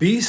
20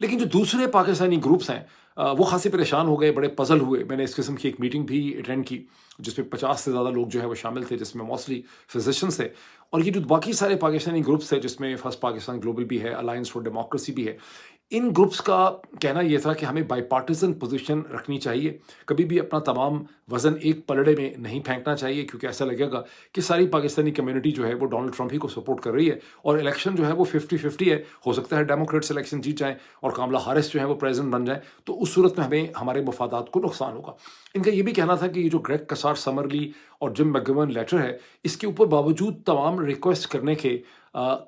لیکن جو دوسرے پاکستانی گروپس ہیں وہ خاصے پریشان ہو گئے, بڑے پزل ہوئے. میں نے اس قسم کی ایک میٹنگ بھی اٹینڈ کی جس میں 50 سے زیادہ لوگ جو ہے وہ شامل تھے, جس میں موسٹلی فزیشنس تھے. اور یہ جو باقی سارے پاکستانی گروپس تھے, جس میں فرسٹ پاکستان گلوبل بھی ہے, الائنس فار ڈیموکریسی بھی ہے, ان گروپس کا کہنا یہ تھا کہ ہمیں بائی پارٹیزن پوزیشن رکھنی چاہیے, کبھی بھی اپنا تمام وزن ایک پلڑے میں نہیں پھینکنا چاہیے, کیونکہ ایسا لگے گا کہ ساری پاکستانی کمیونٹی جو ہے وہ ڈونلڈ ٹرمپ ہی کو سپورٹ کر رہی ہے, اور الیکشن جو ہے وہ 50-50 ہے. ہو سکتا ہے ڈیموکریٹس الیکشن جیت جائیں اور کاملا ہارس جو ہے وہ پریزیڈنٹ بن جائیں, تو اس صورت میں ہمیں ہمارے مفادات کو نقصان ہوگا. ان کا یہ بھی کہنا تھا کہ یہ جو گریگ کسار سمرلی اور جم میکگوون لیٹر ہے, اس کے اوپر باوجود تمام ریکویسٹ کرنے کے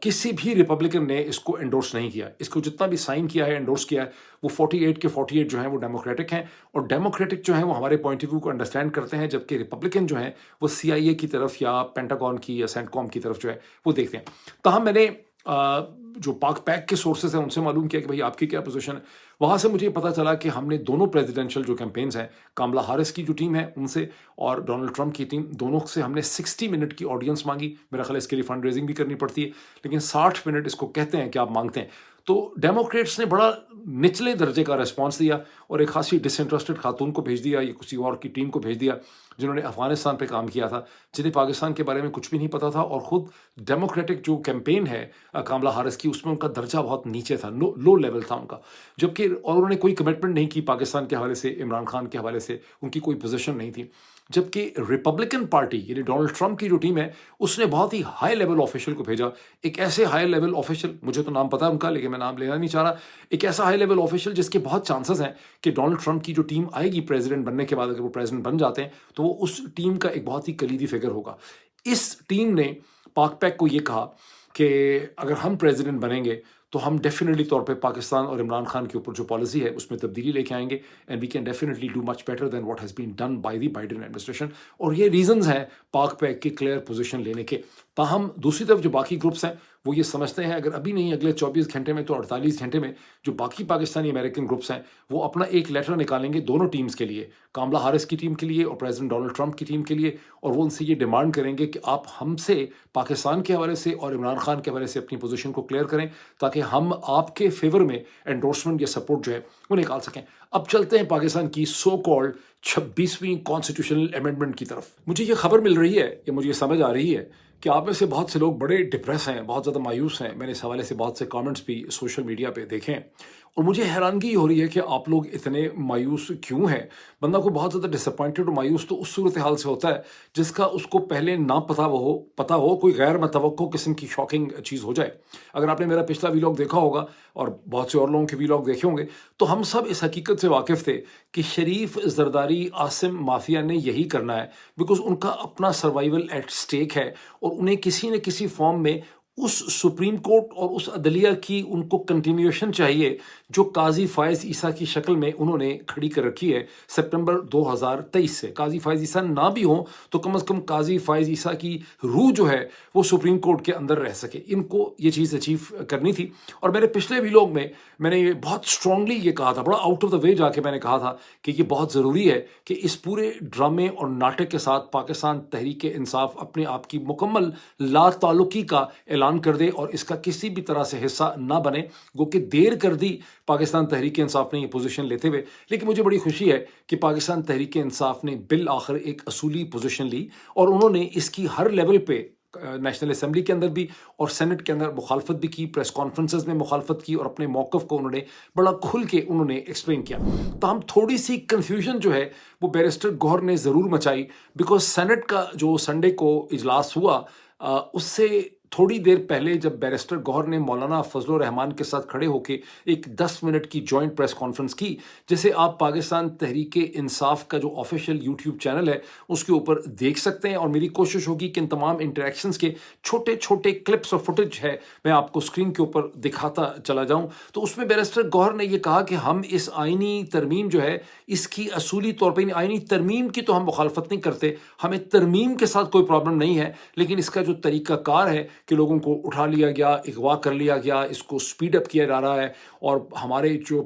کسی بھی ریپبلکن نے اس کو انڈورس نہیں کیا. اس کو جتنا بھی سائن کیا ہے, انڈورس کیا ہے, وہ 48 کے 48 جو ہیں وہ ڈیموکریٹک ہیں, اور ڈیموکریٹک جو ہیں وہ ہمارے پوائنٹ آف ویو کو انڈرسٹینڈ کرتے ہیں, جبکہ ریپبلکن جو ہیں وہ CIA کی طرف یا پینٹاگون کی یا سینٹ کام کی طرف جو ہے وہ دیکھتے ہیں. تاہم میں نے جو پاک پیک کے سورسز ہیں ان سے معلوم کیا کہ بھائی آپ کی کیا پوزیشن ہے. وہاں سے مجھے پتا چلا کہ ہم نے دونوں پریزیڈینشیل جو کیمپینز ہیں, کاملا ہارس کی جو ٹیم ہے ان سے اور ڈونلڈ ٹرمپ کی ٹیم, دونوں سے ہم نے 60 منٹ کی آڈینس مانگی. میرا خیال ہے اس کے لیے فنڈ ریزنگ بھی کرنی پڑتی ہے, لیکن 60 منٹ اس کو کہتے ہیں کہ آپ مانگتے ہیں. تو ڈیموکریٹس نے بڑا نچلے درجے کا ریسپانس دیا اور ایک خاصی ڈس انٹرسٹڈ خاتون کو بھیج دیا, یا کسی اور کی ٹیم کو بھیج دیا جنہوں نے افغانستان پہ کام کیا تھا, جنہیں پاکستان کے بارے میں کچھ بھی نہیں پتا تھا. اور خود ڈیموکریٹک جو کیمپین ہے کاملا ہارس کی, اس میں ان کا درجہ بہت نیچے تھا, لو لیول تھا ان کا, جبکہ اور انہوں نے کوئی کمٹمنٹ نہیں کی پاکستان کے حوالے سے, عمران خان کے حوالے سے ان کی کوئی پوزیشن نہیں تھی. جبکہ ریپبلکن پارٹی یعنی ڈونلڈ ٹرمپ کی جو ٹیم ہے اس نے بہت ہی ہائی لیول آفیشل کو بھیجا, ایک ایسے ہائی لیول آفیشل, مجھے تو نام پتا ہے ان کا لیکن میں نام لینا نہیں چاہ رہا, ایک ایسا ہائی لیول آفیشل جس کے بہت چانسز ہیں کہ ڈونلڈ ٹرمپ کی جو ٹیم آئے گی پریزیڈنٹ بننے کے بعد, اگر وہ پریزیڈنٹ بن جاتے ہیں تو وہ اس ٹیم کا ایک بہت ہی کلیدی فگر ہوگا. اس ٹیم نے پاک پیک کو یہ کہا کہ اگر ہم پریزیڈنٹ بنیں گے تو ہم ڈیفینیٹلی طور پہ پاکستان اور عمران خان کے اوپر جو پالیسی ہے اس میں تبدیلی لے کے آئیں گے, and we can definitely do much better than what has been done by the Biden administration. اور یہ ریزنز ہیں پاک پیک کی کلیئر پوزیشن لینے کے. تاہم دوسری طرف جو باقی گروپس ہیں وہ یہ سمجھتے ہیں اگر ابھی نہیں اگلے 24 گھنٹے میں تو 48 گھنٹے میں جو باقی پاکستانی امریکن گروپس ہیں وہ اپنا ایک لیٹر نکالیں گے دونوں ٹیمز کے لیے, کاملا ہارس کی ٹیم کے لیے اور پریزیڈنٹ ڈونلڈ ٹرمپ کی ٹیم کے لیے, اور وہ ان سے یہ ڈیمانڈ کریں گے کہ آپ ہم سے پاکستان کے حوالے سے اور عمران خان کے حوالے سے اپنی پوزیشن کو کلیئر کریں تاکہ ہم آپ کے فیور میں انڈورسمنٹ یا سپورٹ جو ہے وہ نکال سکیں. اب چلتے ہیں پاکستان کی سو کالڈ 26ویں کانسٹیٹیوشنل امینڈمنٹ کی طرف. مجھے یہ خبر مل رہی ہے یا مجھے یہ سمجھ آ رہی ہے کہ آپ میں سے بہت سے لوگ بڑے ڈپریس ہیں, بہت زیادہ مایوس ہیں. میں نے اس حوالے سے بہت سے کامنٹس بھی سوشل میڈیا پہ دیکھے ہیں, اور مجھے حیرانگی ہو رہی ہے کہ آپ لوگ اتنے مایوس کیوں ہیں. بندہ کو بہت زیادہ ڈس اپوائنٹڈ اور مایوس تو اس صورتحال سے ہوتا ہے جس کا اس کو پہلے نہ پتہ ہو کوئی غیر متوقع قسم کی شاکنگ چیز ہو جائے. اگر آپ نے میرا پچھلا ویلاگ دیکھا ہوگا اور بہت سے اور لوگوں کے ویلاگ دیکھے ہوں گے تو ہم سب اس حقیقت سے واقف تھے کہ شریف زرداری عاصم مافیا نے یہی کرنا ہے, بیکاز ان کا اپنا سروائیول ایٹ سٹیک ہے, اور انہیں کسی نہ کسی فارم میں اس سپریم کورٹ اور اس عدلیہ کی ان کو کنٹینیوشن چاہیے جو قاضی فائز عیسیٰ کی شکل میں انہوں نے کھڑی کر رکھی ہے سپٹمبر 2023 سے. قاضی فائز عیسیٰ نہ بھی ہوں تو کم از کم قاضی فائز عیسیٰ کی روح جو ہے وہ سپریم کورٹ کے اندر رہ سکے. ان کو یہ چیز اچیو کرنی تھی, اور میرے پچھلے ویلاگ میں میں نے یہ بہت اسٹرانگلی یہ کہا تھا, بڑا آؤٹ آف دا وے جا کے میں نے کہا تھا کہ یہ بہت ضروری ہے کہ اس پورے ڈرامے اور ناٹک کے ساتھ پاکستان تحریک انصاف اپنے آپ کی مکمل لا تعلقی کا اعلان کر دے اور اس کا کسی بھی طرح سے حصہ نہ بنے. گو کہ دیر کر دی پاکستان تحریک انصاف نے یہ پوزیشن لیتے ہوئے, لیکن مجھے بڑی خوشی ہے کہ پاکستان تحریک انصاف نے بالآخر ایک اصولی پوزیشن لی, اور انہوں نے اس کی ہر لیول پہ نیشنل اسمبلی کے اندر بھی اور سینٹ کے اندر مخالفت بھی کی, پریس کانفرنسز میں مخالفت کی, اور اپنے موقف کو انہوں نے بڑا کھل کے انہوں نے ایکسپلین کیا. تاہم تھوڑی سی کنفیوژن جو ہے وہ بیرسٹر گوہر نے ضرور مچائی, بیکاز سینٹ کا جو سنڈے کو اجلاس ہوا اس سے تھوڑی دیر پہلے جب بیرسٹر گوہر نے مولانا فضل الرحمان کے ساتھ کھڑے ہو کے ایک 10 منٹ کی جوائنٹ پریس کانفرنس کی, جسے آپ پاکستان تحریک انصاف کا جو آفیشیل یوٹیوب چینل ہے اس کے اوپر دیکھ سکتے ہیں, اور میری کوشش ہوگی کہ ان تمام انٹریکشنز کے چھوٹے چھوٹے کلپس اور فوٹیج ہے میں آپ کو اسکرین کے اوپر دکھاتا چلا جاؤں. تو اس میں بیرسٹر گوہر نے یہ کہا کہ ہم اس آئینی ترمیم جو ہے اس کی اصولی طور پہ آئینی ترمیم کی تو ہم مخالفت نہیں کرتے, ہمیں ترمیم کے ساتھ کوئی پرابلم نہیں ہے, لیکن اس کا جو طریقہ کار ہے کہ لوگوں کو اٹھا لیا گیا, اغوا کر لیا گیا, اس کو سپیڈ اپ کیا جا رہا ہے, اور ہمارے جو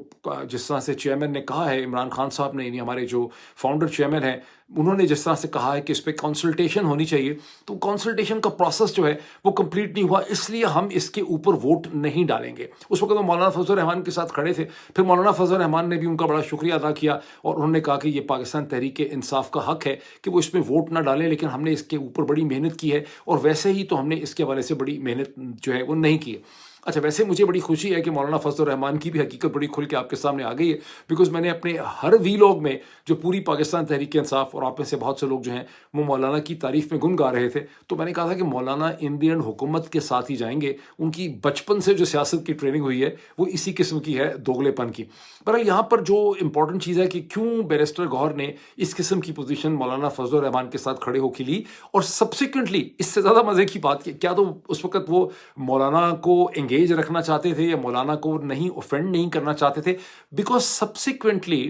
جس طرح سے چیئرمین نے کہا ہے عمران خان صاحب نے, یعنی ہمارے جو فاؤنڈر چیئرمین ہیں انہوں نے جس طرح سے کہا ہے کہ اس پہ کنسلٹیشن ہونی چاہیے، تو کنسلٹیشن کا پروسیس جو ہے وہ کمپلیٹ نہیں ہوا، اس لیے ہم اس کے اوپر ووٹ نہیں ڈالیں گے۔ اس وقت وہ مولانا فضل الرحمان کے ساتھ کھڑے تھے، پھر مولانا فضل الرحمان نے بھی ان کا بڑا شکریہ ادا کیا اور انہوں نے کہا کہ یہ پاکستان تحریک انصاف کا حق ہے کہ وہ اس میں ووٹ نہ ڈالیں، لیکن ہم نے اس کے اوپر بڑی محنت کی ہے اور ویسے ہی تو ہم نے اس کے حوالے سے بڑی محنت جو ہے وہ نہیں کی ہے۔ اچھا، ویسے مجھے بڑی خوشی ہے کہ مولانا فضل الرحمان کی بھی حقیقت بڑی کھل کے آپ کے سامنے آ گئی ہے، بیکاز میں نے اپنے ہر ویلاگ میں جو پوری پاکستان تحریک انصاف اور آپ میں سے بہت سے لوگ جو ہیں وہ مولانا کی تعریف میں گن گا رہے تھے، تو میں نے کہا تھا کہ مولانا ان دی اینڈ حکومت کے ساتھ ہی جائیں گے، ان کی بچپن سے جو سیاست کی ٹریننگ ہوئی ہے وہ اسی قسم کی ہے، دوگلے پن کی۔ بہرحال یہاں پر جو امپورٹنٹ چیز ہے کہ کیوں بیرسٹر گوہر نے اس قسم کی پوزیشن مولانا فضل الرحمان کے ساتھ کھڑے ہو کے لی، اور سبسیکوینٹلی اس سے زیادہ مزے کی بات کہ کیا تو اس وقت وہ مولانا کو انگیج رکھنا چاہتے تھے یا مولانا کو نہیں اوفینڈ نہیں کرنا چاہتے تھے، بیکاز سبسیکوینٹلی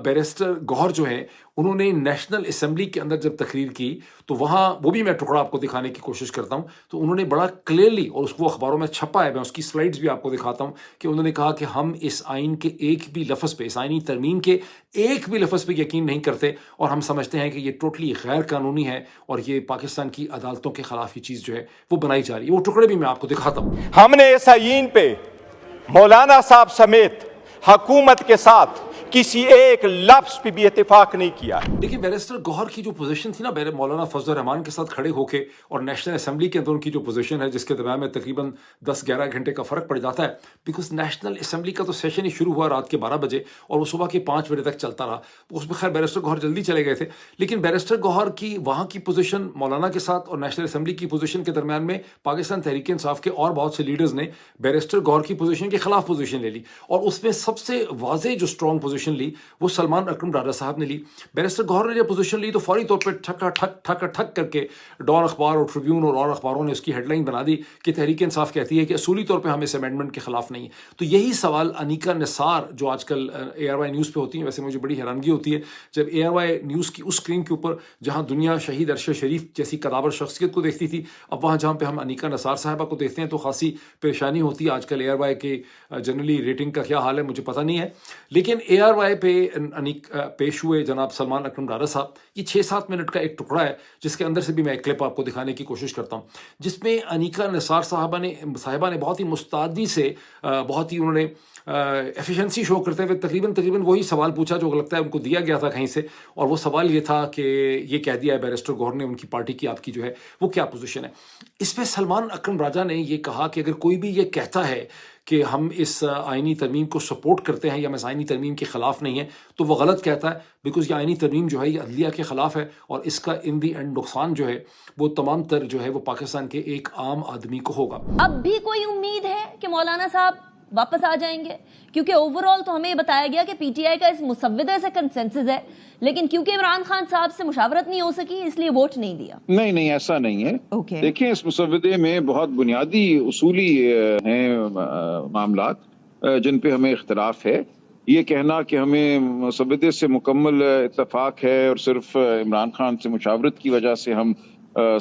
بیرسٹر گوہر جو ہیں انہوں نے نیشنل اسمبلی کے اندر جب تقریر کی تو وہاں وہ بھی میں ٹکڑا آپ کو دکھانے کی کوشش کرتا ہوں، تو انہوں نے بڑا کلیئرلی، اور اس کو اخباروں میں چھپا ہے، میں اس کی سلائڈز بھی آپ کو دکھاتا ہوں، کہ انہوں نے کہا کہ ہم اس آئین کے ایک بھی لفظ پہ، اس آئینی ترمیم کے ایک بھی لفظ پہ یقین نہیں کرتے، اور ہم سمجھتے ہیں کہ یہ ٹوٹلی غیر قانونی ہے اور یہ پاکستان کی عدالتوں کے خلاف یہ چیز جو ہے وہ بنائی جا رہی ہے۔ وہ ٹکڑے بھی میں آپ کو دکھاتا ہوں۔ ہم نے اس آئین پہ مولانا صاحب سمیت حکومت کے ساتھ کسی ایک لفظ پہ بھی اتفاق نہیں کیا۔ دیکھیے بیرسٹر گوہر کی جو پوزیشن تھی نا مولانا فضل الرحمان کے ساتھ کھڑے ہو کے، اور نیشنل اسمبلی کے اندر ان کی جو پوزیشن ہے جس کے درمیان میں تقریباً 10-11 گھنٹے کا فرق پڑ جاتا ہے، بیکاز نیشنل اسمبلی کا تو سیشن ہی شروع ہوا رات کے 12 بجے اور وہ صبح کے 5 بجے تک چلتا رہا، اس میں خیر بیرسٹر گوہر جلدی چلے گئے تھے، لیکن بیرسٹر گوہر کی وہاں کی پوزیشن مولانا کے ساتھ اور نیشنل اسمبلی کی پوزیشن کے درمیان میں پاکستان تحریک انصاف کے اور بہت سے لیڈرز نے بیرسٹر گوہر کی پوزیشن کے خلاف پوزیشن لے لی، اور اس میں سب سے واضح جو اسٹرانگ پوزیشن لی وہ سلمان اکرم ڈارا صاحب نے لی۔ بیرسٹر گوہر نے جب پوزیشن لی تو فوری طور پہ ٹھک کر کے ڈان اخبار اور ٹریبیون اور اخباروں نے اس کی ہیڈ لائن بنا دی کہ تحریک انصاف کہتی ہے کہ اصولی طور پہ ہم اس امینڈمنٹ کے خلاف نہیں ہیں۔ تو یہی سوال انیکا نثار جو آج کل اے آر وائی نیوز پہ ہوتی ہیں، ویسے مجھے بڑی حیرانگی ہوتی ہے جب اے آر وائی نیوز کی اس اسکرین کے اوپر جہاں دنیا شہید ارشد شریف جیسی قدابر شخصیت کو دیکھتی تھی، اب وہاں جہاں پہ ہم انیکا نثار صاحبہ کو دیکھتے ہیں تو خاصی پریشانی ہوتی ہے۔ آج کل اے آر وائی کے جنرلی ریٹنگ کا کیا حال ہے مجھے پتہ نہیں ہے، لیکن اے آر وائی پہ پیش ہوئے جناب سلمان اکرم ڈارا صاحب، یہ 6-7 منٹ کا ایک ٹکڑا ہے جس کے اندر سے بھی میں ایک کلپ آپ کو دکھانے کی کوشش کرتا ہوں، جس میں انیکا نثار صاحبہ نے بہت ہی مستعدی سے، بہت ہی انہوں نے ایفیشنسی شو کرتے ہوئے تقریباً وہی سوال پوچھا جو لگتا ہے ان کو دیا گیا تھا کہیں سے، اور وہ سوال یہ تھا کہ یہ کہہ دیا ہے بیرسٹر گوہر نے ان کی پارٹی کی، آپ کی جو ہے وہ کیا پوزیشن ہے۔ اس پہ سلمان اکرم راجہ نے یہ کہا کہ اگر کوئی بھی یہ کہتا ہے کہ ہم اس آئینی ترمیم کو سپورٹ کرتے ہیں یا ہم اس آئینی ترمیم کے خلاف نہیں ہیں تو وہ غلط کہتا ہے، بیکاز یہ آئینی ترمیم جو ہے یہ عدلیہ کے خلاف ہے، اور اس کا ان دی اینڈ نقصان جو ہے وہ تمام تر جو ہے وہ پاکستان کے ایک عام آدمی کو ہوگا۔ اب بھی کوئی امید ہے کہ مولانا صاحب واپس آ جائیں گے؟ کیونکہ اوورال تو ہمیں یہ بتایا گیا کہ پی ٹی آئی کا اس مسودے سے کنسنسس ہے، لیکن کیونکہ عمران خان صاحب سے مشاورت نہیں ہو سکی اس لیے ووٹ نہیں دیا۔ نہیں ایسا نہیں ہے۔ دیکھیں اس مسودے میں بہت بنیادی اصولی ہیں معاملات جن پہ ہمیں اختلاف ہے۔ یہ کہنا کہ ہمیں مسودے سے مکمل اتفاق ہے اور صرف عمران خان سے مشاورت کی وجہ سے ہم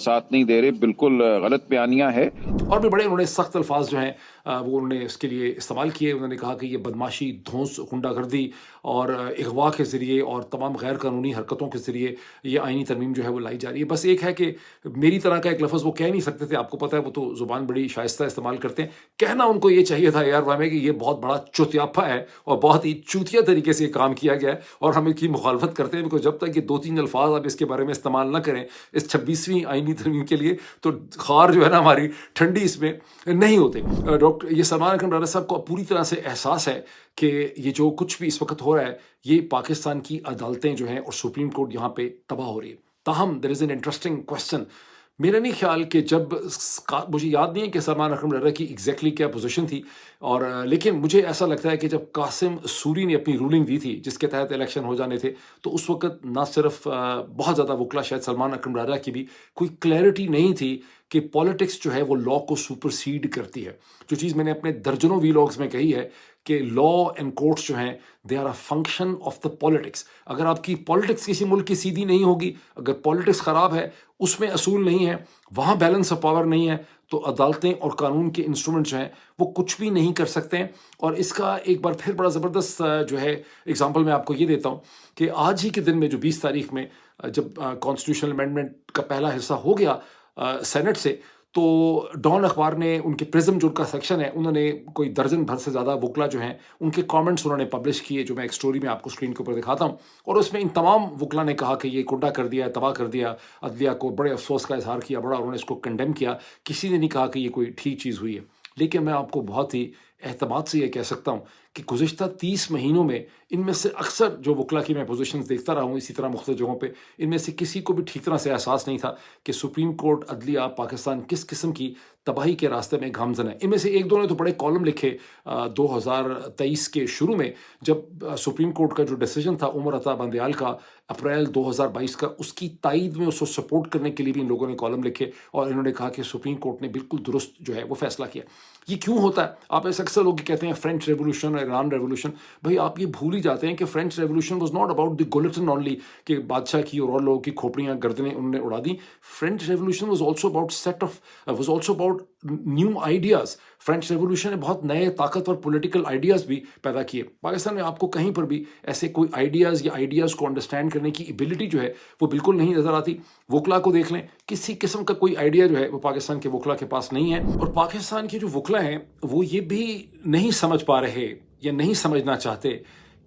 ساتھ نہیں دے رہے، بالکل غلط بیانیہ ہے۔ اور بھی بڑے انہوں نے سخت الفاظ جو ہیں وہ انہوں نے اس کے لیے استعمال کیے۔ انہوں نے کہا کہ یہ بدماشی، دھونس، غنڈہ گردی اور اغوا کے ذریعے اور تمام غیر قانونی حرکتوں کے ذریعے یہ آئینی ترمیم جو ہے وہ لائی جا رہی ہے۔ بس ایک ہے کہ میری طرح کا ایک لفظ وہ کہہ نہیں سکتے تھے، آپ کو پتہ ہے وہ تو زبان بڑی شائستہ استعمال کرتے ہیں، کہنا ان کو یہ چاہیے تھا یار میں کہ یہ بہت بڑا چوتیاپا ہے اور بہت ہی چوتیا طریقے سے یہ کام کیا گیا ہے اور ہم اس کی مخالفت کرتے ہیں، بیکاز جب تک یہ 2-3 الفاظ آپ اس کے بارے میں استعمال نہ کریں اس 26ویں آئینی ترمیم کے لیے تو خار جو ہے نا ہماری ٹھنڈی اس میں نہیں ہوتے۔ ڈاکٹر یہ سلمان اکرم ڈارا صاحب کو پوری طرح سے احساس ہے کہ یہ جو کچھ بھی اس وقت ہو رہا ہے یہ پاکستان کی عدالتیں جو ہیں اور سپریم کورٹ یہاں پہ تباہ ہو رہی ہے۔ تاہم دیر از این انٹرسٹنگ کوشچن، میرا نہیں خیال کہ جب مجھے یاد نہیں ہے کہ سلمان اکرم ڈارا کی ایگزیکٹلی کیا پوزیشن تھی، اور لیکن مجھے ایسا لگتا ہے کہ جب قاسم سوری نے اپنی رولنگ دی تھی جس کے تحت الیکشن ہو جانے تھے تو اس وقت نہ صرف بہت زیادہ وکلا، شاید سلمان اکرم ڈارا کی بھی کوئی کلیئرٹی نہیں تھی کہ پالیٹکس جو ہے وہ لا کو سپرسیڈ کرتی ہے. جو چیز میں نے اپنے درجنوں ویلاگز میں کہی ہے کہ لا اینڈ کورٹس جو ہیں they are a function of the politics. اگر آپ کی پالیٹکس کسی ملک کی سیدھی نہیں ہوگی، اگر پالیٹکس خراب ہے، اس میں اصول نہیں ہے، وہاں بیلنس آف پاور نہیں ہے، تو عدالتیں اور قانون کے انسٹرومنٹ جو ہیں وہ کچھ بھی نہیں کر سکتے ہیں. اور اس کا ایک بار پھر بڑا زبردست جو ہے اگزامپل میں آپ کو یہ دیتا ہوں کہ آج ہی کے دن میں جو 20 تاریخ میں جب کانسٹیٹیوشنل امینڈمنٹ کا پہلا حصہ ہو گیا سینٹ سے، تو ڈان اخبار نے ان کے پرزم جو ان کا سیکشن ہے، انہوں نے کوئی درجن بھر سے زیادہ وکلا جو ہیں ان کے کامنٹس انہوں نے پبلش کیے، جو میں ایک سٹوری میں آپ کو اسکرین کے اوپر دکھاتا ہوں. اور اس میں ان تمام وکلا نے کہا کہ یہ کنڈا کر دیا، تباہ کر دیا عدلیہ کو، بڑے افسوس کا اظہار کیا، بڑا انہوں نے اس کو کنڈیم کیا. کسی نے نہیں کہا کہ یہ کوئی ٹھیک چیز ہوئی ہے. لیکن میں آپ کو بہت ہی اعتماد سے یہ کہہ سکتا ہوں کہ گزشتہ 30 مہینوں میں ان میں سے اکثر جو وکلا کی میں پوزیشنز دیکھتا رہا ہوں اسی طرح مختلف جگہوں پہ، ان میں سے کسی کو بھی ٹھیک طرح سے احساس نہیں تھا کہ سپریم کورٹ عدلیہ پاکستان کس قسم کی تباہی کے راستے میں گامزن ہے. ان میں سے ایک دو نے تو بڑے کالم لکھے 2023 کے شروع میں، جب سپریم کورٹ کا جو ڈیسیجن تھا عمر عطا بندیال کا اپریل 2022 کا، اس کی تائید میں اس کو سپورٹ کرنے کے لیے بھی ان لوگوں نے کالم لکھے، اور انہوں نے کہا کہ سپریم کورٹ نے بالکل درست جو ہے وہ فیصلہ کیا. یہ کیوں ہوتا ہے؟ آپ ایسے اکثر لوگ کہتے ہیں فرینچ ریولوشن اور ایران ریولوشن. بھائی آپ یہ بھول ہی جاتے ہیں کہ French revolution was not about the Galton only, کہ بادشاہ کی اور لوگوں کی کھوپڑیاں گردنیں انہوں نے اڑا دیں. French revolution was also about new ideas. French revolution نے بہت نئے طاقتور پولیٹیکل آئیڈیاز بھی پیدا کیے. پاکستان میں آپ کو کہیں پر بھی ایسے کوئی آئیڈیاز یا آئیڈیاز کو انڈرسٹینڈ کرنے کی ایبلٹی جو ہے وہ بالکل نہیں نظر آتی. وکلا کو دیکھ لیں، کسی قسم کا کوئی آئیڈیا جو ہے وہ پاکستان کے وکلا کے پاس نہیں ہے. اور پاکستان کے جو وکلا ہیں وہ یہ بھی نہیں سمجھ پا رہے یا نہیں سمجھنا چاہتے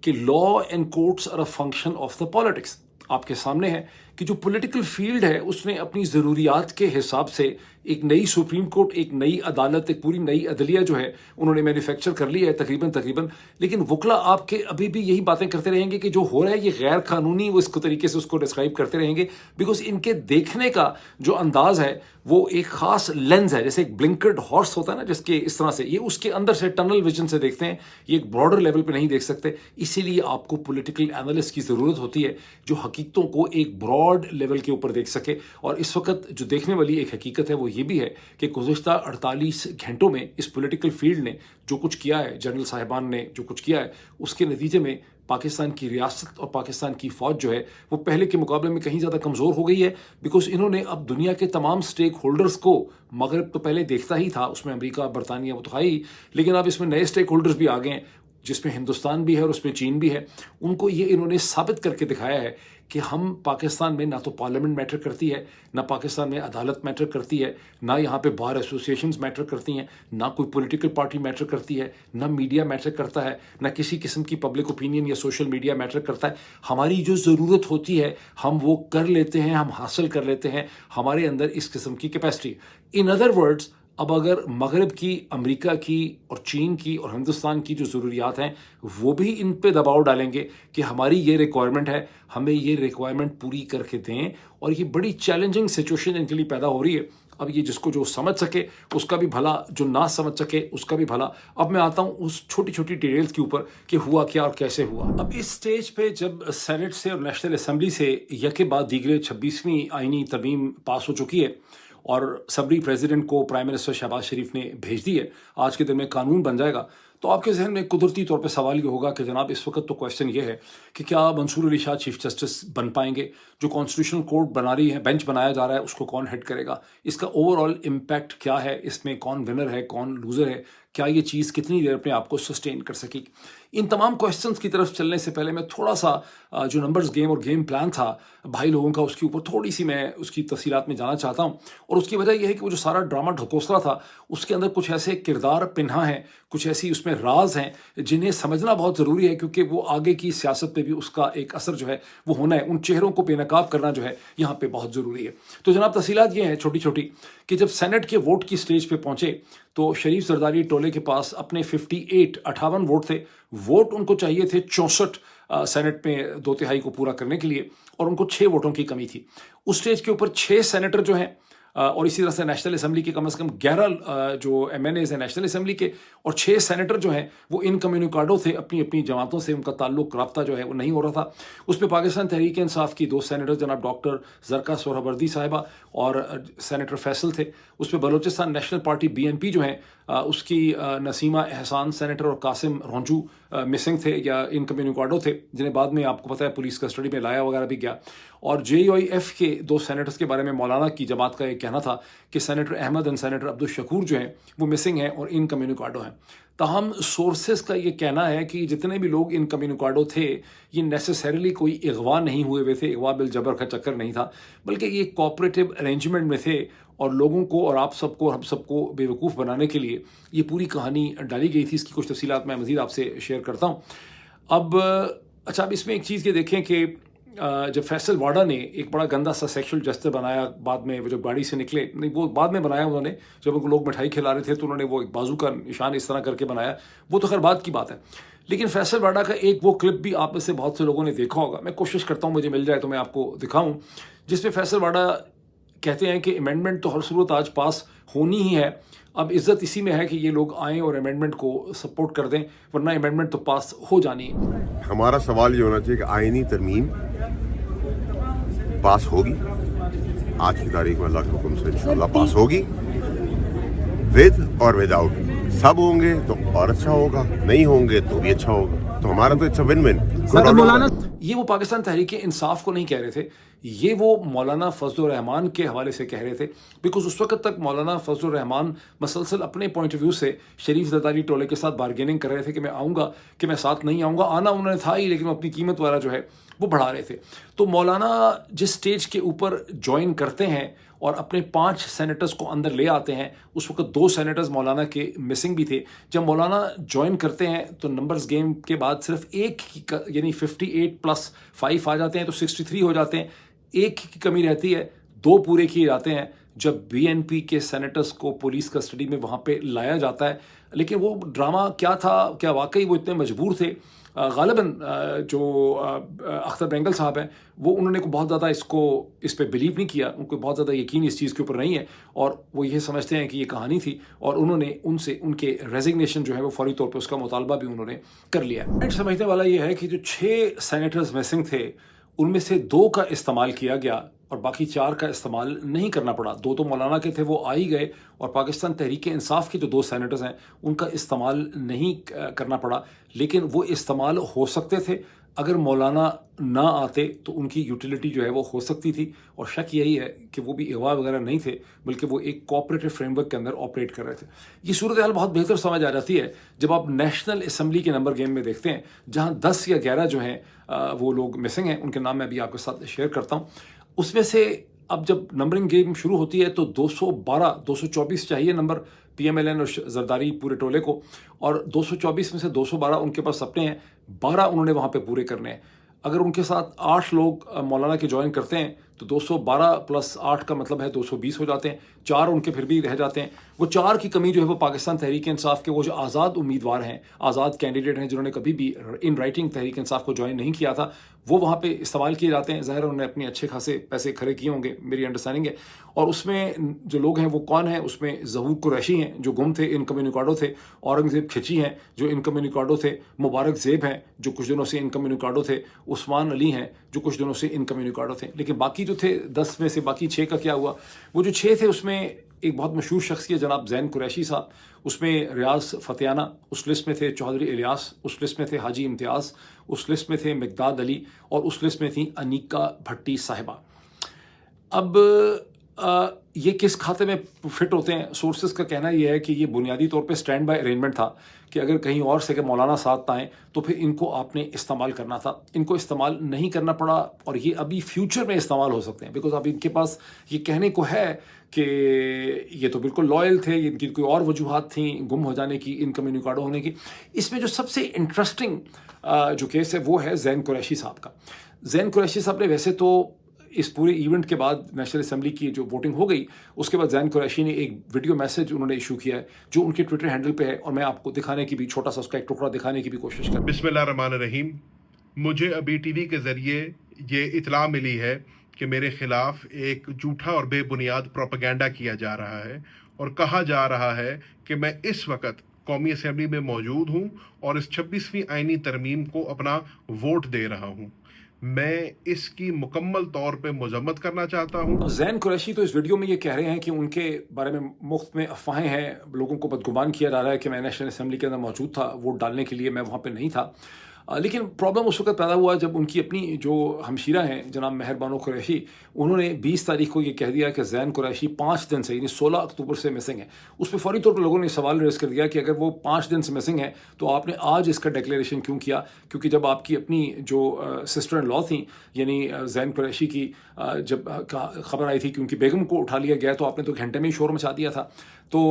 کہ law and courts are a function of the politics. آپ کے سامنے ہے کہ جو پولیٹیکل فیلڈ ہے اس نے اپنی ضروریات کے حساب سے ایک نئی سپریم کورٹ، ایک نئی عدالت، ایک پوری نئی عدلیہ جو ہے انہوں نے مینوفیکچر کر لی ہے تقریباً. لیکن وکلا آپ کے ابھی بھی یہی باتیں کرتے رہیں گے کہ جو ہو رہا ہے یہ غیر قانونی، وہ اس کو طریقے سے اس کو ڈسکرائب کرتے رہیں گے، بیکاز ان کے دیکھنے کا جو انداز ہے وہ ایک خاص لینز ہے. جیسے ایک بلنکرڈ ہارس ہوتا ہے نا، جس کے اس طرح سے یہ اس کے اندر سے ٹنل ویژن سے دیکھتے ہیں، یہ ایک براڈر لیول پہ نہیں دیکھ سکتے. اسی لیے آپ کو پولیٹیکل اینالسٹ کی ضرورت ہوتی ہے جو حقیقتوں کو ایک براڈ لیول کے اوپر دیکھ سکے. اور اس وقت جو دیکھنے والی ایک حقیقت ہے وہ یہ بھی ہے کہ گزشتہ 48 گھنٹوں میں اس پولیٹیکل فیلڈ نے جو کچھ کیا ہے، جنرل صاحبان نے جو کچھ کیا ہے، اس کے نتیجے میں پاکستان کی ریاست اور پاکستان کی فوج جو ہے وہ پہلے کے مقابلے میں کہیں زیادہ کمزور ہو گئی ہے. بیکاز انہوں نے اب دنیا کے تمام سٹیک ہولڈرز کو، مغرب تو پہلے دیکھتا ہی تھا، اس میں امریکہ، برطانیہ وہ تو ہے ہی، لیکن اب اس میں نئے سٹیک ہولڈرز بھی آ گئے ہیں جس میں ہندوستان بھی ہے اور اس میں چین بھی ہے. ان کو یہ انہوں نے ثابت کر کے دکھایا ہے کہ ہم پاکستان میں نہ تو پارلیمنٹ میٹر کرتی ہے، نہ پاکستان میں عدالت میٹر کرتی ہے، نہ یہاں پہ بار ایسوسیشنز میٹر کرتی ہیں، نہ کوئی پولیٹیکل پارٹی میٹر کرتی ہے، نہ میڈیا میٹر کرتا ہے، نہ کسی قسم کی پبلک اوپینین یا سوشل میڈیا میٹر کرتا ہے. ہماری جو ضرورت ہوتی ہے ہم وہ کر لیتے ہیں، ہم حاصل کر لیتے ہیں، ہمارے اندر اس قسم کی کیپیسٹی. ان ادر ورڈز، اب اگر مغرب کی، امریکہ کی اور چین کی اور ہندوستان کی جو ضروریات ہیں وہ بھی ان پہ دباؤ ڈالیں گے کہ ہماری یہ ریکوائرمنٹ ہے، ہمیں یہ ریکوائرمنٹ پوری کر کے دیں، اور یہ بڑی چیلنجنگ سچویشن ان کے لیے پیدا ہو رہی ہے. اب یہ جس کو جو سمجھ سکے اس کا بھی بھلا، جو نہ سمجھ سکے اس کا بھی بھلا. اب میں آتا ہوں اس چھوٹی چھوٹی ڈیٹیلز کے اوپر کہ ہوا کیا اور کیسے ہوا. اب اس سٹیج پہ جب سینٹ سے اور نیشنل اسمبلی سے یکے بعد دیگرے 26ویں آئینی ترمیم پاس ہو چکی ہے اور اسمبلی پریزیڈنٹ کو پرائم منسٹر شہباز شریف نے بھیج دی ہے، آج کے دن میں قانون بن جائے گا، تو آپ کے ذہن میں قدرتی طور پہ سوال یہ ہوگا کہ جناب اس وقت تو کویشچن یہ ہے کہ کیا منصور علی شاہ چیف جسٹس بن پائیں گے؟ جو کانسٹیٹیوشنل کورٹ بنا رہی ہے، بینچ بنایا جا رہا ہے، اس کو کون ہیڈ کرے گا؟ اس کا اوور آل امپیکٹ کیا ہے؟ اس میں کون ونر ہے، کون لوزر ہے؟ کیا یہ چیز کتنی دیر اپنے آپ کو سسٹین کر سکے؟ ان تمام کویشچنس کی طرف چلنے سے پہلے میں تھوڑا سا جو نمبرز گیم اور گیم پلان تھا بھائی لوگوں کا، اس کے اوپر تھوڑی سی میں اس کی تفصیلات میں جانا چاہتا ہوں. اور اس کی وجہ یہ ہے کہ وہ جو سارا ڈرامہ ڈھکوسلا تھا اس کے اندر کچھ ایسے کردار پنہا ہیں، کچھ ایسی اس میں راز ہیں جنہیں سمجھنا بہت ضروری ہے، کیونکہ وہ آگے کی سیاست پہ بھی اس کا ایک اثر جو ہے وہ ہونا ہے. ان چہروں کو بے نقاب کرنا جو ہے یہاں پہ بہت ضروری ہے. تو جناب تفصیلات یہ ہیں چھوٹی چھوٹی کہ جب سینٹ کے ووٹ کی سٹیج پہ پہنچے تو شریف زرداری ٹولے کے پاس اپنے 58 ووٹ تھے. ووٹ ان کو چاہیے تھے 64 سینٹ میں 2/3 کو پورا کرنے کے لیے، اور ان کو 6 ووٹوں کی کمی تھی. اس سٹیج کے اوپر 6 سینیٹر جو ہیں اور اسی طرح سے نیشنل اسمبلی کے کم از کم 11 جو MNAs ہیں نیشنل اسمبلی کے اور 6 سینیٹر جو ہیں وہ انکمیونیکاڈو تھے، اپنی اپنی جماعتوں سے ان کا تعلق رابطہ جو ہے وہ نہیں ہو رہا تھا. اس میں پاکستان تحریک انصاف کی 2 سینیٹر جناب ڈاکٹر زرکا سہروردی صاحبہ اور سینیٹر فیصل تھے. اس میں بلوچستان نیشنل پارٹی BNP جو ہیں اس کی نسیمہ احسان سینیٹر اور قاسم رونجو مسنگ تھے یا انکمیونیکاڈو تھے، جنہیں بعد میں آپ کو پتہ ہے پولیس کسٹڈی میں لایا وغیرہ بھی گیا. اور JUIF کے 2 سینیٹرز کے بارے میں مولانا کی جماعت کا یہ کہنا تھا کہ سینیٹر احمد اور سینیٹر عبدالشکور جو ہیں وہ مسنگ ہیں اور انکمیونیکاڈو ہیں. تاہم سورسز کا یہ کہنا ہے کہ جتنے بھی لوگ انکمیونیکاڈو تھے یہ نیسیسریلی کوئی اغوا نہیں ہوئے تھے، اغوا بالجبر کا چکر نہیں تھا، بلکہ یہ کوآپریٹو ارینجمنٹ میں تھے اور لوگوں کو اور آپ سب کو ہم سب کو بے وقوف بنانے کے لیے یہ پوری کہانی ڈالی گئی تھی. اس کی کچھ تفصیلات میں مزید آپ سے شیئر کرتا ہوں. اب اچھا، اب اس میں ایک چیز یہ دیکھیں کہ جب فیصل واڈا نے ایک بڑا گندا سا سیکشل جسٹر بنایا بعد میں، وہ جب گاڑی سے نکلے، نہیں وہ بعد میں بنایا انہوں نے، جب ان کو لوگ مٹھائی کھلا رہے تھے تو انہوں نے وہ ایک بازو کا نشان اس طرح کر کے بنایا، وہ تو خیر بعد کی بات ہے. لیکن فیصل واڈا کا ایک وہ کلپ بھی آپ میں سے بہت سے لوگوں نے دیکھا ہوگا، میں کوشش کرتا ہوں مجھے مل جائے تو میں آپ کو دکھاؤں، جس میں فیصل واڈا کہتے ہیں کہ امینڈمنٹ تو ہر صورت آج پاس ہونی ہی ہے، اب عزت اسی میں ہے کہ یہ لوگ آئیں اور امینڈمنٹ کو سپورٹ کر دیں، ورنہ امینڈمنٹ تو پاس ہو جانی ہے. ہمارا سوال یہ ہونا چاہیے کہ آئینی ترمیم پاس ہوگی، آج کی تاریخ میں اللہ کے حکم سے انشاءاللہ پاس ہوگی، ود اور ود آؤٹ. سب ہوں گے تو اور اچھا ہوگا، نہیں ہوں گے تو بھی اچھا ہوگا، تو ہمارا تو اٹس اے ون ون. یہ وہ پاکستان تحریک انصاف کو نہیں کہہ رہے تھے، یہ وہ مولانا فضل الرحمان کے حوالے سے کہہ رہے تھے، بیکاز اس وقت تک مولانا فضل الرحمان مسلسل اپنے پوائنٹ آف ویو سے شریف زرداری ٹولے کے ساتھ بارگیننگ کر رہے تھے کہ میں آؤں گا، کہ میں ساتھ نہیں آؤں گا. آنا انہوں نے تھا ہی، لیکن وہ اپنی قیمت والا جو ہے وہ بڑھا رہے تھے. تو مولانا جس سٹیج کے اوپر جوائن کرتے ہیں اور اپنے 5 سینیٹرز کو اندر لے آتے ہیں، اس وقت 2 سینیٹرز مولانا کے مسنگ بھی تھے. جب مولانا جوائن کرتے ہیں تو نمبرز گیم کے بعد صرف ایک یعنی 58+5 آ جاتے ہیں تو 63 ہو جاتے ہیں. ایک کی کمی رہتی ہے، 2 پورے کیے جاتے ہیں جب BNP کے سینیٹرز کو پولیس کسٹڈی میں وہاں پہ لایا جاتا ہے. لیکن وہ ڈرامہ کیا تھا، کیا واقعی وہ اتنے مجبور تھے؟ غالباً جو اختر بینگل صاحب ہیں وہ انہوں نے بہت زیادہ اس پہ بلیو نہیں کیا، ان کو بہت زیادہ یقین اس چیز کے اوپر نہیں ہے، اور وہ یہ سمجھتے ہیں کہ یہ کہانی تھی، اور انہوں نے ان کے ریزگنیشن جو ہے وہ فوری طور پہ اس کا مطالبہ بھی انہوں نے کر لیا. سمجھنے والا یہ ہے کہ جو 6 سینیٹرز مسنگ تھے ان میں سے 2 کا استعمال کیا گیا اور باقی 4 کا استعمال نہیں کرنا پڑا. 2 تو مولانا کے تھے، وہ آ ہی گئے، اور پاکستان تحریک انصاف کے جو 2 سینیٹرز ہیں ان کا استعمال نہیں کرنا پڑا. لیکن وہ استعمال ہو سکتے تھے، اگر مولانا نہ آتے تو ان کی یوٹیلیٹی جو ہے وہ ہو سکتی تھی. اور شک یہی ہے کہ وہ بھی اغوا وغیرہ نہیں تھے، بلکہ وہ ایک کوآپریٹو فریم ورک کے اندر آپریٹ کر رہے تھے. یہ صورتحال بہت بہتر سمجھ آ جاتی ہے جب آپ نیشنل اسمبلی کے نمبر گیم میں دیکھتے ہیں، جہاں 10 یا 11 جو ہیں وہ لوگ مسنگ ہیں، ان کے نام میں ابھی آپ کے ساتھ شیئر کرتا ہوں. اس میں سے اب جب نمبرنگ گیم شروع ہوتی ہے تو 224 چاہیے نمبر PMLN اور زرداری پورے ٹولے کو، اور 224 میں سے 212 ان کے پاس اپنے ہیں، 12 انہوں نے وہاں پہ پورے کرنے ہیں. اگر ان کے ساتھ 8 لوگ مولانا کے جوائن کرتے ہیں تو 212+8 کا مطلب ہے 220 ہو جاتے ہیں. 4 ان کے پھر بھی رہ جاتے ہیں. وہ 4 کی کمی جو ہے وہ پاکستان تحریک انصاف کے وہ جو آزاد امیدوار ہیں، آزاد کینڈیڈیٹ ہیں، جنہوں نے کبھی بھی ان رائٹنگ تحریک انصاف کو جوائن نہیں کیا تھا، وہ وہاں پہ استعمال کیے جاتے ہیں. ظاہر انہوں نے اپنے اچھے خاصے پیسے کھڑے کیے ہوں گے، میری انڈرسٹینڈنگ ہے. اور اس میں جو لوگ ہیں وہ کون ہیں؟ اس میں ظہور قریشی ہیں جو گم تھے، انکمیونیکاڈو تھے، اورنگزیب کھچی ہیں جو انکمیونیکاڈو تھے، مبارک زیب ہیں جو کچھ دنوں سے انکمیونیکاڈو تھے، عثمان علی ہیں جو کچھ دنوں سے انکمیونیکاڈو تھے. لیکن باقی جو تھے 10 میں سے باقی 6 کا کیا ہوا؟ وہ جو 6 تھے اس میں ایک بہت مشہور شخصیت جناب زین قریشی صاحب، اس میں ریاض فتیانہ، اس لسٹ میں تھے چودھری الیاس، اس لسٹ میں تھے حاجی امتیاز، اس لسٹ میں تھے مقداد علی، اور اس لسٹ میں تھیں انیکا بھٹی صاحبہ. اب یہ کس کھاتے میں فٹ ہوتے ہیں؟ سورسز کا کہنا یہ ہے کہ یہ بنیادی طور پہ سٹینڈ بائی ارینجمنٹ تھا کہ اگر کہیں اور سے کہ مولانا ساتھ آئیں تو پھر ان کو آپ نے استعمال کرنا تھا. ان کو استعمال نہیں کرنا پڑا، اور یہ ابھی فیوچر میں استعمال ہو سکتے ہیں، بیکاز اب ان کے پاس یہ کہنے کو ہے کہ یہ تو بالکل لائل تھے، ان کی کوئی اور وجوہات تھیں گم ہو جانے کی، انکمیونیکاڈو ہونے کی. اس میں جو سب سے انٹرسٹنگ جو کیس ہے وہ ہے زین قریشی صاحب کا. زین قریشی صاحب نے ویسے تو اس پورے ایونٹ کے بعد نیشنل اسمبلی کی جو ووٹنگ ہو گئی اس کے بعد زین قریشی نے ایک ویڈیو میسج انہوں نے ایشو کیا ہے جو ان کے ٹویٹر ہینڈل پہ ہے، اور میں آپ کو دکھانے کی بھی چھوٹا سا اس کا ایک ٹکڑا دکھانے کی بھی کوشش کروں. بسم اللہ الرحمن الرحیم. مجھے ابھی ٹی وی کے ذریعے یہ اطلاع ملی ہے کہ میرے خلاف ایک جھوٹا اور بے بنیاد پروپیگنڈا کیا جا رہا ہے اور کہا جا رہا ہے کہ میں اس وقت قومی اسمبلی میں موجود ہوں اور اس 26ویں آئینی ترمیم کو اپنا ووٹ دے رہا ہوں. میں اس کی مکمل طور پہ مذمت کرنا چاہتا ہوں. زین قریشی تو اس ویڈیو میں یہ کہہ رہے ہیں کہ ان کے بارے میں مفت میں افواہیں ہیں، لوگوں کو بدگمان کیا جا رہا ہے کہ میں نیشنل اسمبلی کے اندر موجود تھا ووٹ ڈالنے کے لیے، میں وہاں پہ نہیں تھا. لیکن پرابلم اس وقت پیدا ہوا جب ان کی اپنی جو ہمشیرہ ہیں جناب مہر بانو قریشی، انہوں نے 20 تاریخ کو یہ کہہ دیا کہ زین قریشی 5 دن سے، یعنی 16 اکتوبر سے مسنگ ہے. اس پہ فوری طور پر لوگوں نے سوال ریز کر دیا کہ اگر وہ 5 دن سے مسنگ ہے تو آپ نے آج اس کا ڈیکلیریشن کیوں کیا؟ کیونکہ جب آپ کی اپنی جو سسٹر ان لا تھیں، یعنی زین قریشی کی جب خبر آئی تھی کہ ان کی بیگم کو اٹھا لیا گیا تو آپ نے تو گھنٹے میں ہی شور مچا دیا تھا. تو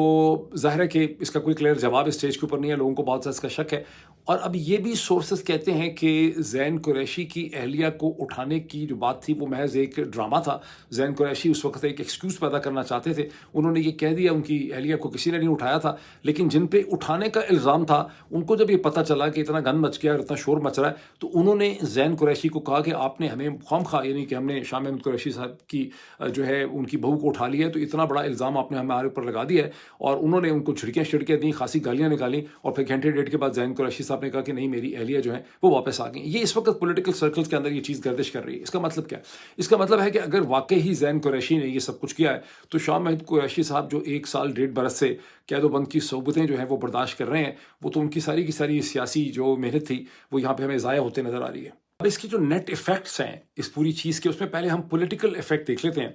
ظاہر ہے کہ اس کا کوئی کلیئر جواب اسٹیج کے اوپر نہیں ہے، لوگوں کو بہت سا اس کا شک ہے. اور اب یہ بھی سورسز کہتے ہیں کہ زین قریشی کی اہلیہ کو اٹھانے کی جو بات تھی وہ محض ایک ڈرامہ تھا. زین قریشی اس وقت ایک ایکسکیوز پیدا کرنا چاہتے تھے. انہوں نے یہ کہہ دیا ان کی اہلیہ کو کسی نے نہیں اٹھایا تھا، لیکن جن پہ اٹھانے کا الزام تھا ان کو جب یہ پتہ چلا کہ اتنا گند مچ گیا اور اتنا شور مچ رہا ہے تو انہوں نے زین قریشی کو کہا کہ آپ نے ہمیں خواہ مخواہ، یعنی کہ ہم نے شاہ محمود قریشی صاحب کی جو ہے ان کی بہو کو اٹھا لیا ہے تو اتنا بڑا الزام آپ نے ہمارے اوپر لگا دیا ہے. اور انہوں نے ان کو چھڑکیاں دیں، خاصی گالیاں نکالیں، اور پھر گھنٹے ڈیڑھ کے بعد زین قریشی صاحب نے کہا کہ نہیں میری اہلیہ جو ہے وہ واپس آ گئی. یہ اس وقت پولیٹیکل سرکلز کے اندر یہ چیز گردش کر رہی ہے. اس کا مطلب کیا ہے؟ اس کا مطلب ہے کہ اگر واقعی ہی زین قریشی نے یہ سب کچھ کیا ہے تو شاہ محمود قریشی صاحب جو 1 سال 1.5 برس سے قید و بند کی صحبتیں جو ہیں وہ برداشت کر رہے ہیں، وہ تو ان کی ساری سیاسی جو محنت تھی وہ یہاں پہ ہمیں ضائع ہوتے نظر آ رہی ہے. اب اس کی جو نیٹ ایفیکٹس ہیں اس پوری چیز کے، اس میں پہلے ہم پولیٹیکل ایفیکٹ دیکھ لیتے ہیں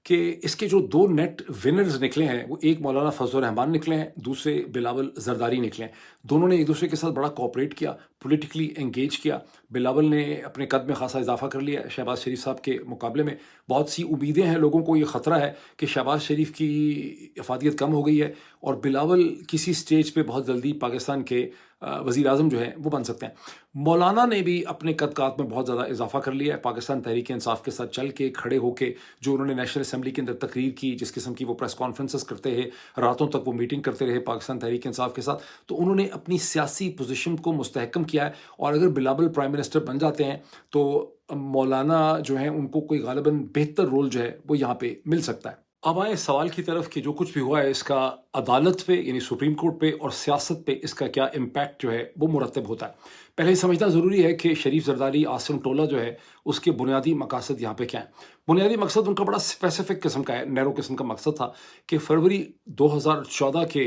کہ اس کے جو 2 نیٹ ونرز نکلے ہیں وہ ایک مولانا فضل الرحمان نکلے ہیں، دوسرے بلاول زرداری نکلے ہیں. دونوں نے ایک دوسرے کے ساتھ بڑا کوآپریٹ کیا، پولیٹیکلی انگیج کیا. بلاول نے اپنے قد میں خاصا اضافہ کر لیا شہباز شریف صاحب کے مقابلے میں. بہت سی امیدیں ہیں، لوگوں کو یہ خطرہ ہے کہ شہباز شریف کی افادیت کم ہو گئی ہے اور بلاول کسی سٹیج پہ بہت جلدی پاکستان کے وزیر اعظم جو ہیں وہ بن سکتے ہیں. مولانا نے بھی اپنے قد کات میں بہت زیادہ اضافہ کر لیا ہے. پاکستان تحریک انصاف کے ساتھ چل کے کھڑے ہو کے جو انہوں نے نیشنل اسمبلی کے اندر تقریر کی، جس قسم کی وہ پریس کانفرنسز کرتے ہیں، راتوں تک وہ میٹنگ کرتے رہے پاکستان تحریک انصاف کے ساتھ، تو انہوں نے اپنی سیاسی پوزیشن کو مستحکم کیا ہے. اور اگر بلاول پرائم منسٹر بن جاتے ہیں تو مولانا جو ہیں ان کو کوئی غالباً بہتر رول جو ہے وہ یہاں پہ مل سکتا ہے. اب آئیں سوال کی طرف کہ جو کچھ بھی ہوا ہے اس کا عدالت پہ، یعنی سپریم کورٹ پہ اور سیاست پہ اس کا کیا امپیکٹ جو ہے وہ مرتب ہوتا ہے. پہلے یہ سمجھنا ضروری ہے کہ شریف زرداری عاصم ٹولہ جو ہے اس کے بنیادی مقاصد یہاں پہ کیا ہیں. بنیادی مقصد ان کا بڑا اسپیسیفک قسم کا ہے، نیرو قسم کا مقصد تھا کہ فروری 2014 کے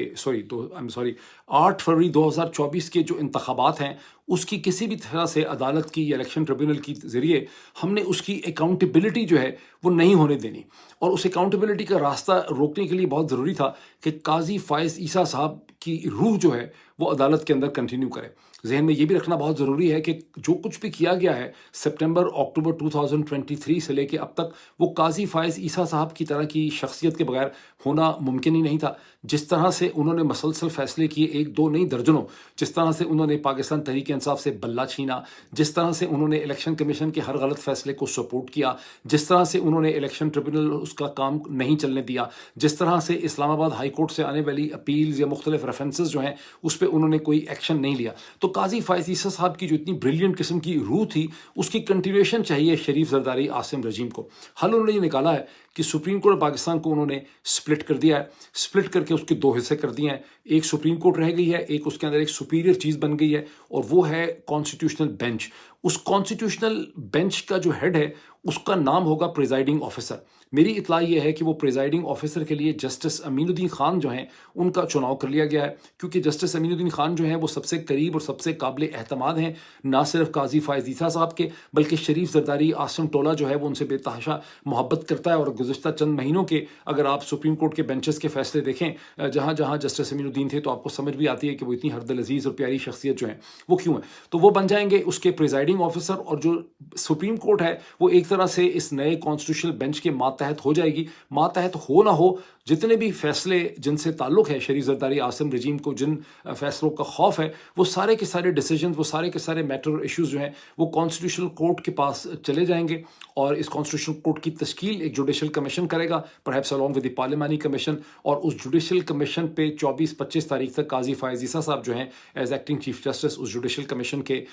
8 فروری 2024 کے جو انتخابات ہیں اس کی کسی بھی طرح سے عدالت کی یا الیکشن ٹریبیونل کی ذریعے ہم نے اس کی اکاؤنٹیبلٹی جو ہے وہ نہیں ہونے دینی. اور اس اکاؤنٹیبلٹی کا راستہ روکنے کے لیے بہت ضروری تھا کہ قاضی فائز عیسیٰ صاحب کی روح جو ہے وہ عدالت کے اندر کنٹینیو کرے. ذہن میں یہ بھی رکھنا بہت ضروری ہے کہ جو کچھ بھی کیا گیا ہے سپٹمبر اکتوبر 2023 سے لے کے اب تک وہ قاضی فائز عیسیٰ صاحب کی طرح کی شخصیت کے بغیر ہونا ممکن ہی نہیں تھا. جس طرح سے انہوں نے مسلسل فیصلے کیے، 1 2 نہیں درجنوں، جس طرح سے انہوں نے پاکستان تحریک انصاف سے بلہ چھینا، جس طرح سے انہوں نے الیکشن کمیشن کے ہر غلط فیصلے کو سپورٹ کیا، جس طرح سے انہوں نے الیکشن ٹریبیونل اس کا کام نہیں چلنے دیا، جس طرح سے اسلام آباد ہائی کورٹ سے آنے والی اپیلز یا مختلف ریفرنسز جو ہیں اس پہ انہوں نے کوئی ایکشن نہیں لیا. تو قاضی فائز عیسیٰ صاحب کی جو اتنی بریلینٹ قسم کی روح تھی اس کی کنٹینیویشن چاہیے شریف زرداری عاصم رجیم کو. حل انہوں نے یہ نکالا ہے کہ سپریم کورٹ پاکستان کو انہوں نے سپلٹ کر دیا ہے، سپلٹ کر کے اس کے 2 حصے کر دیے ہیں. ایک سپریم کورٹ رہ گئی ہے، ایک اس کے اندر ایک سپیریئر چیز بن گئی ہے اور وہ ہے کانسٹیٹیوشنل بینچ. اس کانسٹیٹیوشنل بینچ کا جو ہیڈ ہے اس کا نام ہوگا پریزائڈنگ آفیسر. میری اطلاع یہ ہے کہ وہ پریزائڈنگ آفیسر کے لیے جسٹس امین الدین خان جو ہیں ان کا چناؤ کر لیا گیا ہے، کیونکہ جسٹس امین الدین خان جو ہیں وہ سب سے قریب اور سب سے قابل اعتماد ہیں نہ صرف قاضی فائز عیسیٰ صاحب کے بلکہ شریف زرداری عاصم ٹولہ جو ہے وہ ان سے بے تحاشا محبت کرتا ہے. اور گزشتہ چند مہینوں کے اگر آپ سپریم کورٹ کے بینچز کے فیصلے دیکھیں جہاں جہاں جسٹس امین الدین تھے تو آپ کو سمجھ بھی آتی ہے کہ وہ اتنی ہرد العزیز اور پیاری شخصیت جو ہیں وہ کیوں ہیں. تو وہ بن جائیں گے اس کے پریزائڈنگ آفیسر، اور جو سپریم کورٹ ہے وہ ایک طرح سے اس نئے کانسٹیٹیوشنل بینچ کے ماتحت ہو جائے گی. ماتحت ہو نہ ہو جتنے بھی فیصلے جن سے تعلق ہے شریف زرداری عاصم رجیم کو جن فیصلوں کا خوف ہے وہ سارے کے سارے ڈیسیجنز، وہ سارے کے سارے میٹر اور ایشوز جو ہیں وہ کانسٹیٹیوشنل کورٹ کے پاس چلے جائیں گے. اور اس کانسٹیٹیوشنل کورٹ کی تشکیل ایک جوڈیشل کمیشن کرے گا، پرہیپس along with دی پارلیمانی کمیشن. اور اس جوڈیشل کمیشن پہ 24-25 تاریخ تک قاضی فائز عیسیٰ صاحب جو ہیں ایز ایکٹنگ چیف جسٹس اس جوڈیشل کمیشن کے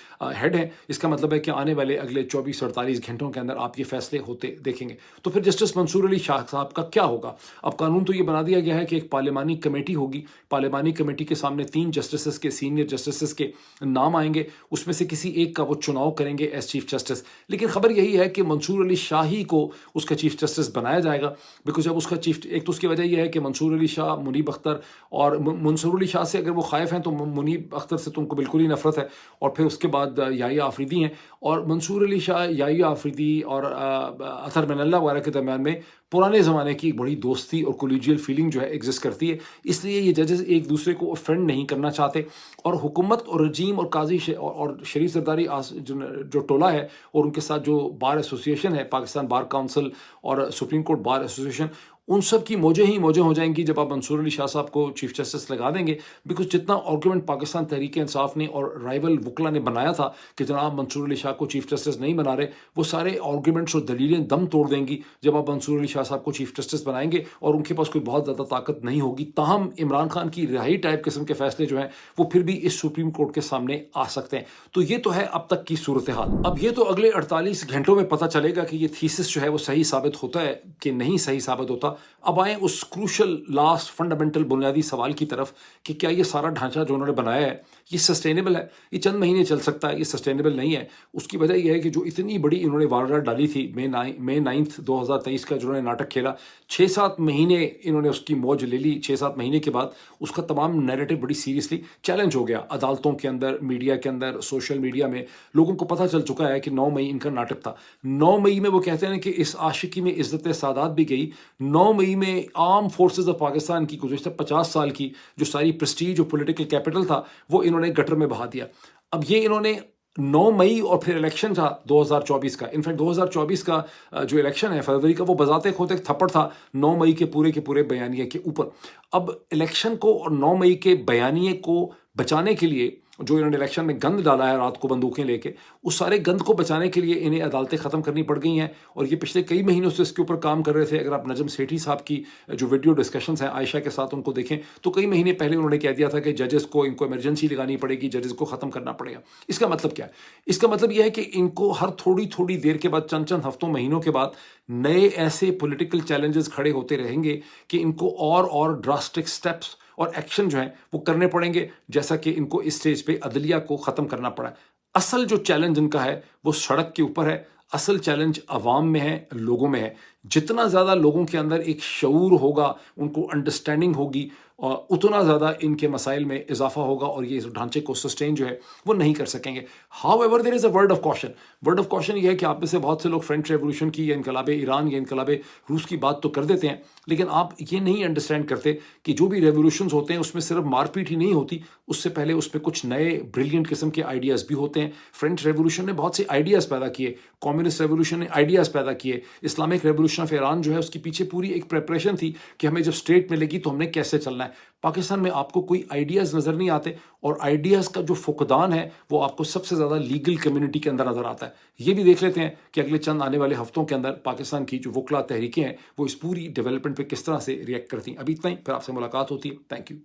ہیڈ ہیں. اس کا مطلب ہے کہ آنے والے اگلے 24-48 گھنٹوں کے اندر آپ آپ یہ فیصلے ہوتے دیکھیں گے. تو پھر جسٹس منصور علی شاہ صاحب کا کیا ہوگا؟ اب قانون تو یہ بنا دیا گیا ہے کہ ایک پارلیمانی کمیٹی ہوگی. پارلیمانی کمیٹی کے سامنے 3 جسٹسز کے سینئر جسٹسز کے نام آئیں گے. اس میں سے کسی ایک کا وہ چناؤ کریں گے ایز چیف جسٹس. لیکن خبر یہی ہے کہ منصور علی شاہ ہی کو اس کا چیف جسٹس بنایا جائے گا. بیکاز جب اس کا چیف، ایک تو اس کی وجہ یہ ہے کہ منصور علی شاہ، منیب اختر، اور منصور علی شاہ سے اگر وہ خائف ہیں تو منیب اختر سے تو ان کو بالکل ہی نفرت ہے. اور پھر اس کے بعد یحییٰ آفریدی ہیں. اور منصور علی شاہ، یحییٰ آفریدی اور اطہر من اللہ وغیرہ کے درمیان میں پرانے زمانے کی بڑی دوستی اور کولیجیل فیلنگ جو ہے ایگزسٹ کرتی ہے. اس لیے یہ ججز ایک دوسرے کو افینڈ نہیں کرنا چاہتے. اور حکومت اور رجیم اور قاضی اور شریف زرداری جو ٹولہ ہے، اور ان کے ساتھ جو بار ایسوسیشن ہے، پاکستان بار کونسل اور سپریم کورٹ بار ایسوسیشن، ان سب کی موجیں ہی موجیں ہو جائیں گی جب آپ منصور علی شاہ صاحب کو چیف جسٹس لگا دیں گے. بیکاز جتنا آرگومنٹ پاکستان تحریک انصاف نے اور رائیول وکلا نے بنایا تھا کہ جناب منصور علی شاہ کو چیف جسٹس نہیں بنا رہے، وہ سارے آرگومنٹس اور دلیلیں دم توڑ دیں گی جب آپ منصور علی شاہ صاحب کو چیف جسٹس بنائیں گے. اور ان کے پاس کوئی بہت زیادہ طاقت نہیں ہوگی. تاہم عمران خان کی رہائی ٹائپ قسم کے فیصلے جو ہیں وہ پھر بھی اس سپریم کورٹ کے سامنے آ سکتے ہیں. تو یہ تو ہے اب تک کی صورتحال. اب یہ تو اگلے 48 گھنٹوں میں پتہ چلے گا کہ یہ تھیسس جو ہے وہ صحیح ثابت ہوتا ہے کہ نہیں صحیح ثابت ہوتا. اب آئیں اس کروشل لاسٹ فنڈامنٹل بنیادی سوال کی طرف کہ کیا یہ سارا ڈھانچہ جو انہوں نے بنایا ہے یہ سسٹینیبل ہے؟ یہ چند مہینے چل سکتا ہے، یہ سسٹینیبل نہیں ہے. اس کی وجہ یہ ہے کہ جو اتنی بڑی انہوں نے واردات ڈالی تھی مئی 9 2023 کا جو انہوں نے ناٹک کھیلا، 6-7 مہینے انہوں نے اس کی موج لے لی. 6-7 مہینے کے بعد اس کا تمام نیریٹو بڑی سیریسلی چیلنج ہو گیا. عدالتوں کے اندر، میڈیا کے اندر، سوشل میڈیا میں لوگوں کو پتہ چل چکا ہے کہ 9 مئی ان کا ناٹک تھا. 9 مئی میں وہ کہتے ہیں کہ اس عاشقی میں عزت سادات بھی گئی. 9 مئی میں عام فورسز آف پاکستان کی گزشتہ 50 سال کی جو ساری پریسٹیج اور پولیٹیکل کیپٹل تھا وہ انہوں نے گٹر میں بہا دیا. اب یہ انہوں نے 9 مئی اور پھر الیکشن تھا 2024 کا. انفیکٹ 2024 کا جو الیکشن ہے فروری کا، وہ بذات خود ایک تھپڑ تھا 9 مئی کے پورے بیانیے کے اوپر. اب الیکشن کو اور 9 مئی کے بیانیے کو بچانے کے لیے جو انہوں نے الیکشن میں گند ڈالا ہے رات کو بندوقیں لے کے، اس سارے گند کو بچانے کے لیے انہیں عدالتیں ختم کرنی پڑ گئی ہیں. اور یہ پچھلے کئی مہینوں سے اس کے اوپر کام کر رہے تھے. اگر آپ نجم سیٹھی صاحب کی جو ویڈیو ڈسکشنز ہیں عائشہ کے ساتھ ان کو دیکھیں تو کئی مہینے پہلے انہوں نے کہہ دیا تھا کہ ججز کو ان کو ایمرجنسی لگانی پڑے گی، ججز کو ختم کرنا پڑے گا. اس کا مطلب کیا ہے؟ اس کا مطلب یہ ہے کہ ان کو ہر تھوڑی دیر کے بعد، چند ہفتوں مہینوں کے بعد نئے ایسے پولیٹیکل چیلنجز کھڑے ہوتے رہیں گے کہ ان کو اور ڈراسٹک سٹیپس اور ایکشن جو ہیں وہ کرنے پڑیں گے، جیسا کہ ان کو اس سٹیج پہ عدلیہ کو ختم کرنا پڑا ہے. اصل جو چیلنج ان کا ہے وہ سڑک کے اوپر ہے. اصل چیلنج عوام میں ہے، لوگوں میں ہے. جتنا زیادہ لوگوں کے اندر ایک شعور ہوگا، ان کو انڈرسٹینڈنگ ہوگی، اتنا زیادہ ان کے مسائل میں اضافہ ہوگا اور یہ اس ڈھانچے کو سسٹین جو ہے وہ نہیں کر سکیں گے. However there is a word of caution. Word of caution یہ ہے کہ آپ میں سے بہت سے لوگ فرینچ ریولوشن کی یا انقلاب ایران یا انقلاب روس کی بات تو کر دیتے ہیں، لیکن آپ یہ نہیں انڈرسٹینڈ کرتے کہ جو بھی ریولوشنز ہوتے ہیں اس میں صرف مار پیٹ ہی نہیں ہوتی، اس سے پہلے اس میں کچھ نئے بریلینٹ قسم کے آئیڈیاز بھی ہوتے ہیں. فرینچ ریولوشن نے بہت سے آئیڈیاز پیدا کیے، کمیونسٹ ریولوشن نے آئیڈیاز پیدا کیے، اسلامک ریولوشن آف ایران جو ہے اس کی پیچھے پوری ایک پریپریشن تھی کہ ہمیں جب اسٹیٹ ملے گی تو ہم نے کیسے چلنا ہے. پاکستان میں آپ کو کوئی آئیڈیاز نظر نہیں آتے، اور آئیڈیاز کا جو فقدان ہے وہ آپ کو سب سے زیادہ لیگل کمیونٹی کے اندر نظر آتا ہے. یہ بھی دیکھ لیتے ہیں کہ اگلے چند آنے والے ہفتوں کے اندر پاکستان کی جو وکلا تحریکیں ہیں وہ اس پوری ڈیولپمنٹ پہ کس طرح سے ریئیکٹ کرتی ہیں. ابھی اتنا ہی، پھر آپ سے ملاقات ہوتی ہے. Thank you.